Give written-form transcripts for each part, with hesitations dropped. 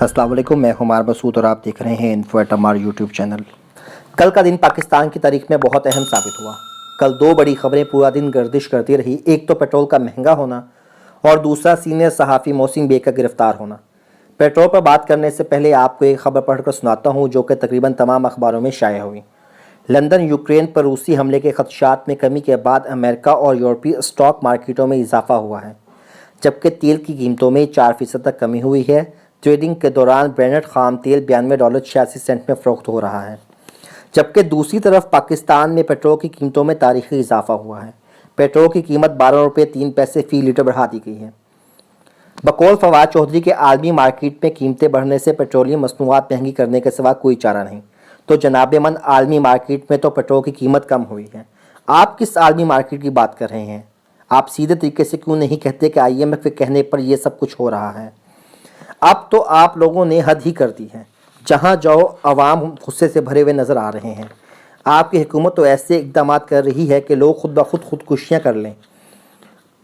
अस्सलाम वालेकुम, मैं हुमार मसूद और आप देख रहे हैं इन्फो एट अमार यूट्यूब चैनल। कल का दिन पाकिस्तान की तारीख में बहुत अहम साबित हुआ। कल दो बड़ी खबरें पूरा दिन गर्दिश करती रही। एक तो पेट्रोल का महंगा होना और दूसरा सीनियर सहाफ़ी मोहसिन बेग का गिरफ्तार होना। पेट्रोल पर बात करने से पहले आपको एक खबर पढ़कर सुनाता हूँ जो कि तकरीबन तमाम अखबारों में शाया हुई। लंदन यूक्रेन पर रूसी हमले के खदशात में कमी के बाद अमेरिका और यूरोपीय स्टॉक मार्केटों में इजाफा हुआ है, जबकि तेल की कीमतों में 4% तक कमी हुई है। ट्रेडिंग के दौरान ब्रेंट खाम तेल $92.86 में फ़रोख्त हो रहा है, जबकि दूसरी तरफ पाकिस्तान में पेट्रोल की कीमतों में तारीखी इजाफा हुआ है। पेट्रोल की कीमत ₹12.03 फ़ी लीटर बढ़ा दी गई है। बकौल फवाद चौधरी के आलमी मार्केट में कीमतें बढ़ने से पेट्रोलियम मसनूआत महंगी करने के सिवा कोई चारा नहीं। तो जनाब मन, आलमी मार्केट में तो पेट्रोल की कीमत कम हुई है। आप किस आलमी मार्केट की बात कर रहे हैं? आप सीधे तरीके से क्यों नहीं कहते कि IMF के कहने पर यह सब कुछ हो रहा है? अब तो आप लोगों ने हद ही कर दी है। जहां जाओ अवाम गुस्से से भरे हुए नज़र आ रहे हैं। आपकी हुकूमत तो ऐसे इक़दाम कर रही है कि लोग खुद ब खुद खुदकुशियाँ कर लें।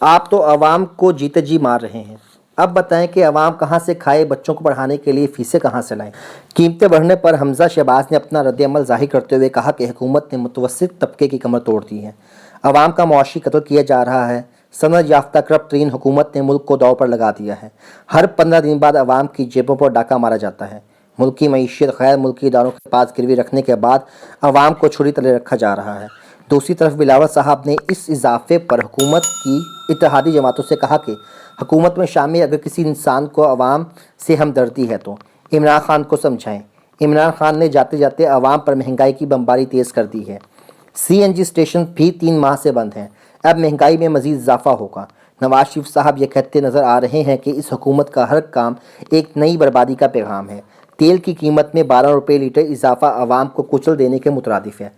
आप तो अवाम को जीते जी मार रहे हैं। अब बताएं कि अवाम कहाँ से खाए, बच्चों को पढ़ाने के लिए फ़ीसें कहाँ से लाएं? कीमतें बढ़ने पर हमज़ा शहबाज ने अपना रद्द-ए-अमल ज़ाहिर करते हुए कहा कि हुकूमत ने मुतवस्सित तबके की कमर तोड़ दी है। अवाम का मुआशी कत्ल किया जा रहा है। सनद याफ्ता करप्ट तरीन हुकूमत ने मुल्क को दांव पर लगा दिया है। हर 15 दिन बाद अवाम की जेबों पर डाका मारा जाता है। मुल्क की मईशत गैर मुल्की इदारों के पास गिरवी रखने के बाद अवाम को छुरी तले रखा जा रहा है। दूसरी तरफ बिलावल साहब ने इस इजाफे पर हुकूमत की इत्तेहादी जमातों से कहा कि हुकूमत में शामिल अगर किसी इंसान को अवाम से हमदर्दी है तो इमरान खान को समझाएं। इमरान खान ने जाते जाते अवाम पर महंगाई की बमबारी तेज़ कर दी है। CNG स्टेशन भी 3 माह से बंद हैं। अब महंगाई में मज़ीद इजाफा होगा। नवाज शरीफ साहब ये कहते नज़र आ रहे हैं कि इस हुकूमत का हर काम एक नई बर्बादी का पैगाम है। तेल की कीमत में ₹12 लीटर इजाफा अवाम को कुचल देने के मुतरादिफ है।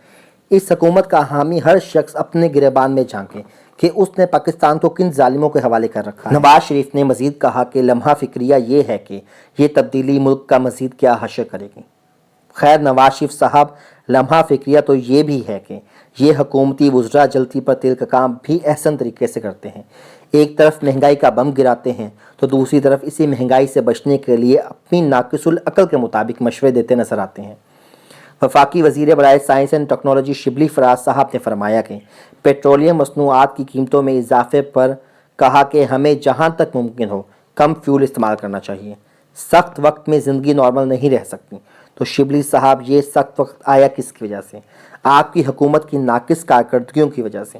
इस हुकूमत का हामी हर शख्स अपने गिरबान में झांके कि उसने पाकिस्तान को किन जालिमों के हवाले कर रखा है। नवाज शरीफ ने मज़ीद कहा कि लम्हा फ़िक्रिया ये है कि ये तब्दीली मुल्क का मज़ीद क्या हशर करेगी। खैर, नवाज शरीफ साहब, लम्हा फ़िक्रिया तो ये भी है कि ये हुकूमती वुज़रा जलती पर तेल का काम भी अहसन तरीके से करते हैं। एक तरफ महंगाई का बम गिराते हैं तो दूसरी तरफ इसी महंगाई से बचने के लिए अपनी नाकिसुल अकल के मुताबिक मशवरे देते नज़र आते हैं। वफाकी वज़ीर बराए science and technology Shibli Faraz साहब ने फरमाया कि पेट्रोलियम मसनूआत की कीमतों में इजाफे पर कहा कि हमें जहाँ तक मुमकिन हो कम फ्यूल इस्तेमाल करना चाहिए। सख्त वक्त में ज़िंदगी नॉर्मल नहीं रह सकती। तो शिबली साहब, ये सख्त वक्त आया किसकी वजह से? आपकी हुकूमत की नाकिस कारकर्दगियों की वजह से।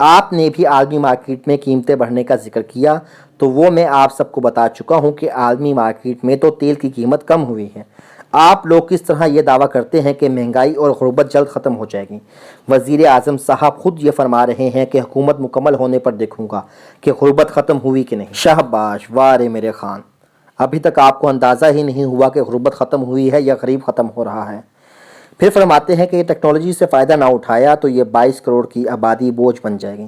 आपने भी आलमी मार्केट में कीमतें बढ़ने का जिक्र किया, तो वो मैं आप सबको बता चुका हूँ कि आलमी मार्केट में तो तेल की कीमत कम हुई है। आप लोग किस तरह ये दावा करते हैं कि महंगाई और गुर्बत जल्द ख़त्म हो जाएगी। वज़ीर आज़म साहब खुद ये फरमा रहे हैं कि हुकूमत मुकम्मल होने पर देखूँगा कि गुर्बत ख़त्म हुई कि नहीं। शाहबाश, वाह रे मेरे खान, अभी तक आपको अंदाज़ा ही नहीं हुआ कि गुर्बत ख़त्म हुई है या गरीब ख़त्म हो रहा है। फिर फरमाते हैं कि टेक्नोलॉजी से फ़ायदा ना उठाया तो ये 22 करोड़ की आबादी बोझ बन जाएगी।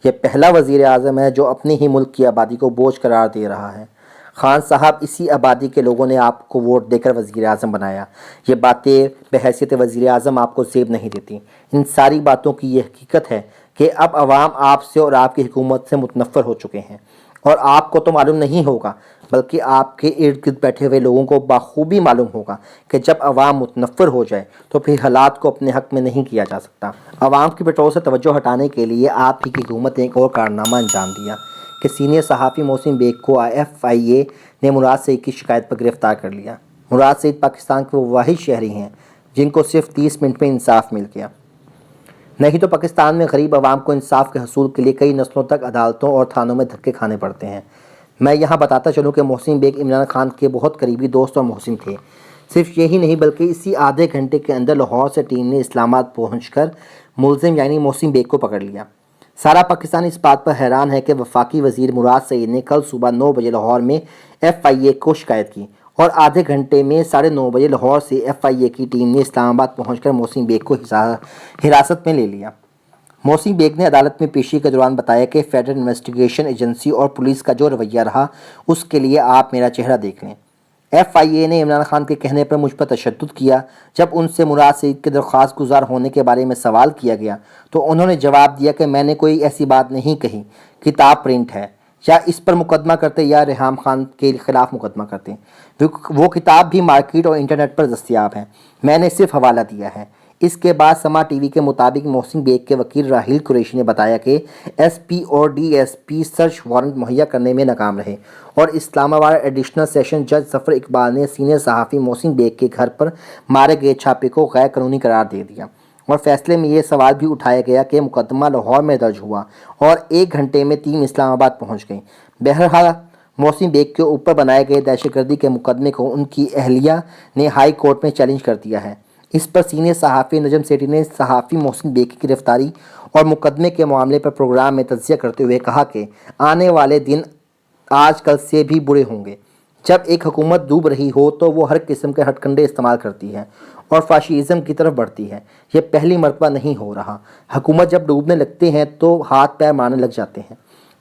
ये पहला वज़ीर आज़म है जो अपने ही मुल्क की आबादी को बोझ करार दे रहा है। खान साहब, इसी आबादी के लोगों ने आपको वोट देकर वज़ीर आज़म बनाया। ये बातें बहैसियत वज़ीर आज़म आपको ज़ेब नहीं देती। इन सारी बातों की ये हकीकत है कि अब अवाम आपसे और आपकी हुकूमत से मुतनफ़्फ़र हो चुके हैं। और आपको तो मालूम नहीं होगा, बल्कि आपके इर्द गिर्द बैठे हुए लोगों को बाखूबी मालूम होगा कि जब अवाम मुतनफ़्फ़र हो जाए तो फिर हालात को अपने हक़ में नहीं किया जा सकता। अवाम की पेट्रोल से तवज्जो हटाने के लिए आप ही की हुकूमत ने एक और कारनामा अंजाम दिया कि सीनियर सहाफ़ी मोहसिन बेग को FIA ने मुराद सईद की शिकायत पर गिरफ़्तार कर लिया। मुराद सईद पाकिस्तान के वो वाहिद शहरी हैं जिनको सिर्फ 30 मिनट में इंसाफ मिल गया। नहीं तो पाकिस्तान में गरीब आवाम को इंसाफ के हसूल के लिए कई नस्लों तक अदालतों और थानों में धक्के खाने पड़ते हैं। मैं यहाँ बताता चलूँ कि मोहसिन बेग इमरान खान के बहुत करीबी दोस्त और मोहसिन थे। सिर्फ यही नहीं बल्कि इसी आधे घंटे के अंदर लाहौर से टीम ने इस्लामाबाद पहुँचकर मुलजिम यानी मोहसिन बेग को पकड़ लिया। सारा पाकिस्तान इस बात पर हैरान है कि वफाकी वज़ीर मुराद सईद ने कल सुबह 9 बजे लाहौर में FIA को शिकायत की और आधे घंटे में 9:30 बजे लाहौर से FIA की टीम ने इस्लामाबाद पहुंचकर मोहसिन बेग को हिरासत में ले लिया। मोहसिन बेग ने अदालत में पेशी के दौरान बताया कि फेडरल इन्वेस्टिगेशन एजेंसी और पुलिस का जो रवैया रहा उसके लिए आप मेरा चेहरा देख लें। FIA ने इमरान खान के कहने पर मुझ पर तशद्दुद किया। जब उनसे मुराद सईद के दरख्वास्त गुजार होने के बारे में सवाल किया गया तो उन्होंने जवाब दिया कि मैंने कोई ऐसी बात नहीं कही, किताब प्रिंट है। یا اس پر مقدمہ کرتے یا ریحام خان کے خلاف مقدمہ کرتے. وہ کتاب بھی مارکیٹ اور انٹرنیٹ پر دستیاب ہے، میں نے صرف حوالہ دیا ہے. اس کے بعد سما ٹی وی کے مطابق محسن بیگ کے وکیل راہیل قریشی نے بتایا کہ ایس پی اور D S P search warrant مہیا کرنے میں ناکام رہے اور اسلام آباد ایڈیشنل سیشن جج ظفر اقبال نے سینئر صحافی محسن بیگ کے گھر پر مارے گئے چھاپے کو غیر قانونی قرار دے دیا. اور فیصلے میں یہ سوال بھی اٹھایا گیا کہ مقدمہ لاہور میں درج ہوا اور 1 گھنٹے میں ٹیم اسلام آباد پہنچ گئی. بہرحال محسن بیگ کے اوپر بنائے گئے دہشت گردی کے مقدمے کو ان کی اہلیہ نے ہائی کورٹ میں چیلنج کر دیا ہے. اس پر سینئر صحافی نجم سیٹھی نے صحافی محسن بیگ کی گرفتاری اور مقدمے کے معاملے پر پروگرام میں تجزیہ کرتے ہوئے کہا کہ آنے والے دن آج کل سے بھی برے ہوں گے. جب ایک حکومت ڈوب رہی ہو تو وہ ہر قسم کے ہتھ کنڈے استعمال کرتی ہے اور فاشیزم کی طرف بڑھتی ہے. یہ پہلی مرتبہ نہیں ہو رہا. حکومت جب ڈوبنے لگتے ہیں تو ہاتھ پیر مارنے لگ جاتے ہیں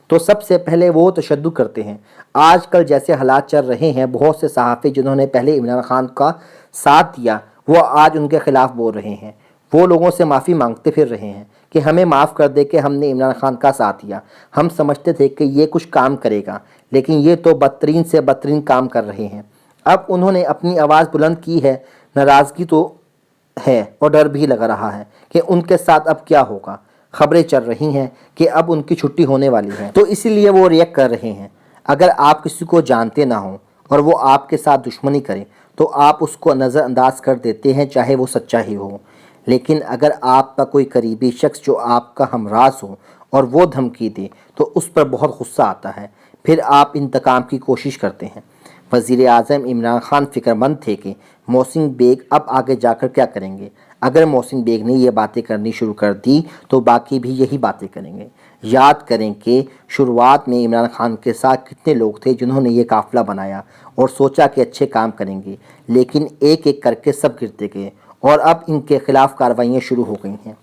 تو سب سے پہلے وہ تشدد کرتے ہیں. آج کل جیسے حالات چل رہے ہیں، بہت سے صحافی جنہوں نے پہلے عمران خان کا ساتھ دیا وہ آج ان کے خلاف بول رہے ہیں. وہ لوگوں سے معافی مانگتے پھر رہے ہیں کہ ہمیں معاف کر دے کہ ہم نے عمران خان کا ساتھ دیا. ہم سمجھتے تھے کہ یہ کچھ کام کرے گا، لیکن یہ تو بدترین سے بدترین کام کر رہے ہیں. اب انہوں نے اپنی آواز بلند کی ہے. ناراضگی تو ہے اور ڈر بھی لگ رہا ہے کہ ان کے ساتھ اب کیا ہوگا. خبریں چل رہی ہیں کہ اب ان کی چھٹی ہونے والی ہے تو اسی لیے وہ ریئیکٹ کر رہے ہیں. اگر آپ کسی کو جانتے نہ ہوں اور وہ آپ کے ساتھ دشمنی کرے تو آپ اس کو نظر انداز کر دیتے ہیں، چاہے وہ سچا ہی ہو. لیکن اگر آپ کا کوئی قریبی شخص جو آپ کا ہمراز ہو اور وہ دھمکی دے تو اس پر بہت غصہ آتا ہے، پھر آپ انتقام کی کوشش کرتے ہیں. وزیر اعظم عمران خان فکر مند تھے کہ محسن بیگ اب آگے جا کر کیا کریں گے. اگر محسن بیگ نے یہ باتیں کرنی شروع کر دی تو باقی بھی یہی باتیں کریں گے. یاد کریں کہ شروعات میں عمران خان کے ساتھ کتنے لوگ تھے جنہوں نے یہ قافلہ بنایا اور سوچا کہ اچھے کام کریں گے، لیکن ایک ایک کر کے سب گرتے گئے اور اب ان کے خلاف کارروائیاں شروع ہو گئی ہیں.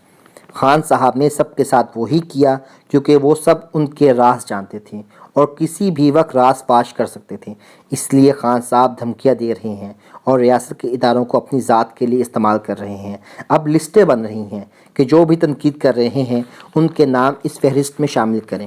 خان صاحب نے سب کے ساتھ وہی کیا کیونکہ وہ سب ان کے راز جانتے تھے اور کسی بھی وقت راز فاش کر سکتے تھے. اس لیے خان صاحب دھمکیاں دے رہے ہیں اور ریاست کے اداروں کو اپنی ذات کے لیے استعمال کر رہے ہیں. اب لسٹیں بن رہی ہیں کہ جو بھی تنقید کر رہے ہیں ان کے نام اس فہرست میں شامل کریں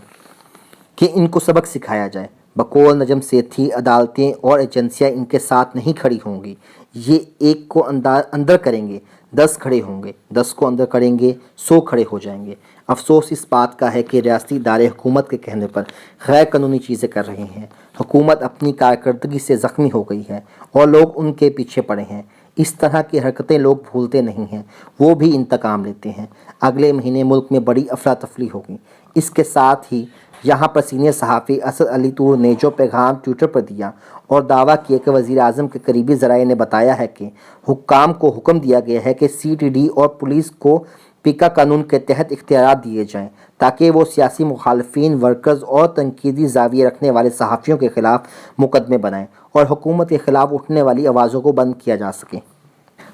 کہ ان کو سبق سکھایا جائے. بقول نجم سیٹھی عدالتیں اور ایجنسیاں ان کے ساتھ نہیں کھڑی ہوں گی. یہ ایک کو اندر کریں گے 10 کھڑے ہوں گے، 10 کو اندر کریں گے 100 کھڑے ہو جائیں گے. افسوس اس بات کا ہے کہ ریاستی ادارے حکومت کے کہنے پر غیر قانونی چیزیں کر رہے ہیں. حکومت اپنی کارکردگی سے زخمی ہو گئی ہے اور لوگ ان کے پیچھے پڑے ہیں. اس طرح کی حرکتیں لوگ بھولتے نہیں ہیں، وہ بھی انتقام لیتے ہیں. اگلے مہینے ملک میں بڑی افراتفری ہوگی. اس کے ساتھ ہی یہاں پر سینئر صحافی اسد علی طور نے جو پیغام ٹویٹر پر دیا اور دعویٰ کیا کہ وزیر اعظم کے قریبی ذرائع نے بتایا ہے کہ حکام کو حکم دیا گیا ہے کہ سی ٹی ڈی اور پولیس کو پیکا قانون کے تحت اختیارات دیے جائیں تاکہ وہ سیاسی مخالفین، ورکرز اور تنقیدی زاویہ رکھنے والے صحافیوں کے خلاف مقدمے بنائیں اور حکومت کے خلاف اٹھنے والی آوازوں کو بند کیا جا سکے.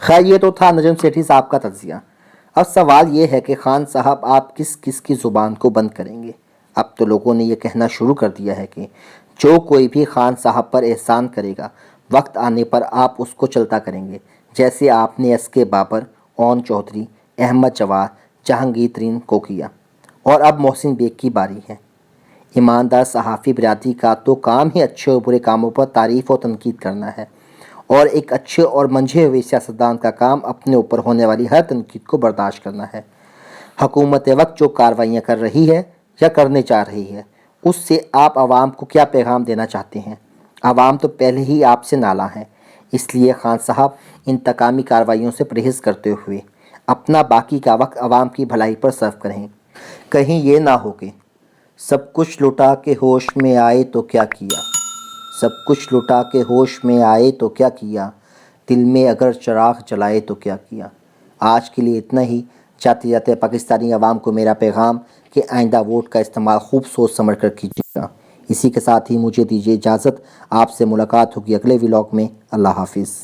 خیر یہ تو تھا نجم سیٹھی صاحب کا تجزیہ. اب سوال یہ ہے کہ خان صاحب آپ کس کس کی زبان کو بند کریں گے. اب تو لوگوں نے یہ کہنا شروع کر دیا ہے کہ جو کوئی بھی خان صاحب پر احسان کرے گا وقت آنے پر آپ اس کو چلتا کریں گے، جیسے آپ نے ایس کے بابر، اون چودھری، احمد جواد، جہانگیر ترین کو کیا. اور اب محسن بیگ کی باری ہے. ایماندار صحافی برادری کا تو کام ہی اچھے اور برے کاموں پر تعریف اور تنقید کرنا ہے، اور ایک اچھے اور منجھے ہوئے سیاستدان کا کام اپنے اوپر ہونے والی ہر تنقید کو برداشت کرنا ہے. حکومت وقت جو کارروائیاں کر رہی ہے یا کرنے چاہ رہی ہے اس سے آپ عوام کو کیا پیغام دینا چاہتے ہیں؟ عوام تو پہلے ہی آپ سے نالاں ہے. اس لیے خان صاحب انتقامی کارروائیوں سے پرہیز کرتے ہوئے اپنا باقی کا وقت عوام کی بھلائی پر صرف کریں. کہیں یہ نہ ہو کہ سب کچھ لٹا کے ہوش میں آئے تو کیا کیا، سب کچھ لٹا کے ہوش میں آئے تو کیا کیا، دل میں اگر چراغ جلائے تو کیا کیا. آج کے لیے اتنا ہی. جاتے جاتے پاکستانی عوام کو میرا پیغام کہ آئندہ ووٹ کا استعمال خوب سوچ سمجھ کر کیجیے گا. اسی کے ساتھ ہی مجھے دیجیے اجازت. آپ سے ملاقات ہوگی اگلے ولاگ میں. اللہ حافظ.